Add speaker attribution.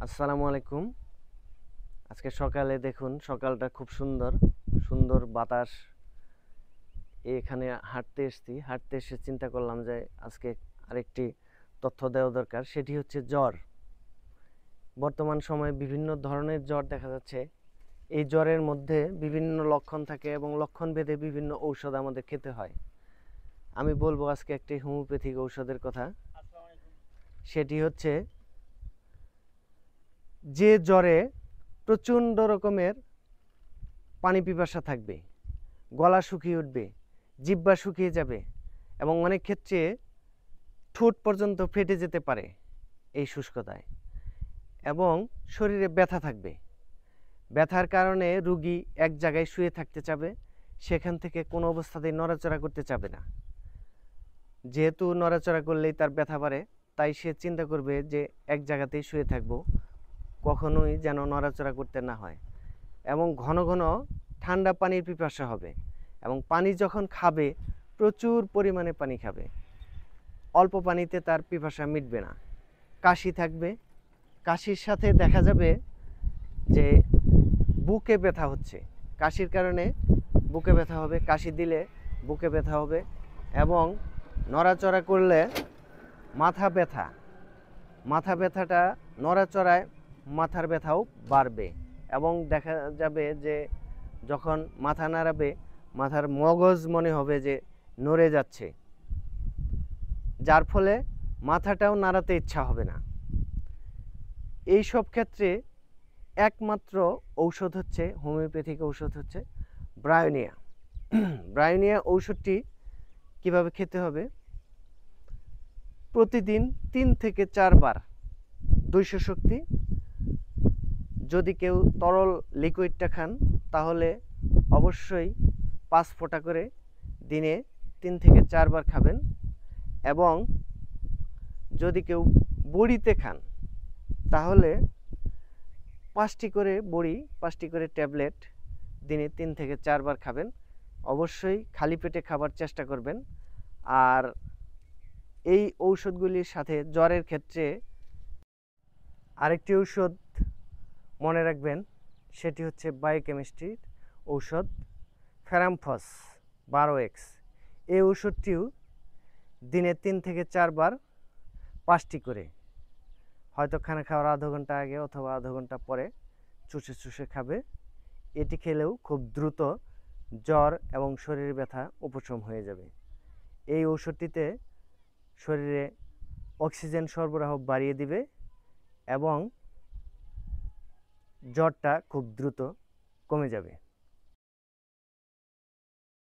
Speaker 1: আসসালামু আলাইকুম। আজকে সকালে দেখুন সকালটা খুব সুন্দর সুন্দর বাতাস। এখানে হাঁটতে এসেছি, হাঁটতে এসে চিন্তা করলাম যে আজকে আরেকটি তথ্য দেওয়া দরকার। সেটি হচ্ছে জ্বর। বর্তমান সময়ে বিভিন্ন ধরনের জ্বর দেখা যাচ্ছে। এই জ্বরের মধ্যে বিভিন্ন লক্ষণ থাকে এবং লক্ষণ ভেদে বিভিন্ন ঔষধ আমাদের খেতে হয়। আমি বলবো আজকে একটি হোমিওপ্যাথিক ঔষধের কথা। সেটি হচ্ছে যে জ্বরে প্রচণ্ড রকমের পানি পিপাসা থাকবে, গলা শুকিয়ে উঠবে, জিহ্বা শুকিয়ে যাবে এবং অনেক ক্ষেত্রে ঠোঁট পর্যন্ত ফেটে যেতে পারে এই শুষ্কতায়, এবং শরীরে ব্যথা থাকবে। ব্যথার কারণে রুগী এক জায়গায় শুয়ে থাকতে চাবে, সেখান থেকে কোনো অবস্থাতেই নড়াচড়া করতে চাবে না। যেহেতু নড়াচড়া করলেই তার ব্যথা বাড়ে, তাই সে চিন্তা করবে যে এক জায়গাতেই শুয়ে থাকবো, কখনোই যেন নড়াচড়া করতে না হয়। এবং ঘন ঘন ঠান্ডা পানির পিপাসা হবে, এবং পানি যখন খাবে প্রচুর পরিমাণে পানি খাবে, অল্প পানিতে তার পিপাসা মিটবে না। কাশি থাকবে, কাশির সাথে দেখা যাবে যে বুকে ব্যথা হচ্ছে, কাশির কারণে বুকে ব্যথা হবে, কাশি দিলে বুকে ব্যথা হবে, এবং নড়াচড়া করলে মাথা ব্যথা, মাথা ব্যথাটা নড়াচড়ায় মাথার ব্যথাও বাড়বে, এবং দেখা যাবে যে যখন মাথা নাড়াবে মাথার মগজ মনে হবে যে নড়ে যাচ্ছে, যার ফলে মাথাটাও নাড়াতে ইচ্ছা হবে না। এই সব ক্ষেত্রে একমাত্র ঔষধ হচ্ছে, হোমিওপ্যাথিক ঔষধ হচ্ছে ব্রায়োনিয়া। ব্রায়োনিয়া ঔষধটি কিভাবে খেতে হবে? প্রতিদিন 3 থেকে 4 বার 200 শক্তি। যদি কেউ তরল লিকুইডটা খান তাহলে অবশ্যই 5 ফোঁটা করে দিনে 3 থেকে 4 বার খাবেন। এবং যদি কেউ বড়িতে খান তাহলে 5টি করে বড়ি, 5টি করে ট্যাবলেট দিনে 3 থেকে 4 বার খাবেন। অবশ্যই খালি পেটে খাবার চেষ্টা করবেন। আর এই ঔষধগুলির সাথে জ্বরের ক্ষেত্রে আরেকটি ঔষধ মনে রাখবেন, সেটি হচ্ছে বায়োকেমিস্ট্রির ঔষধ ফেরামফস 12x। এই ওষুধটিও দিনে 3 থেকে 4 বার 5টি করে, হয়তো খানা খাওয়ার আধা ঘন্টা আগে অথবা আধা ঘন্টা পরে চুষে চুষে খাবে। এটি খেলেও খুব দ্রুত জ্বর এবং শরীর ব্যথা উপশম হয়ে যাবে। এই ঔষধটিতে শরীরে অক্সিজেন সরবরাহ বাড়িয়ে দিবে এবং জ্বরটা খুব দ্রুত কমে যাবে।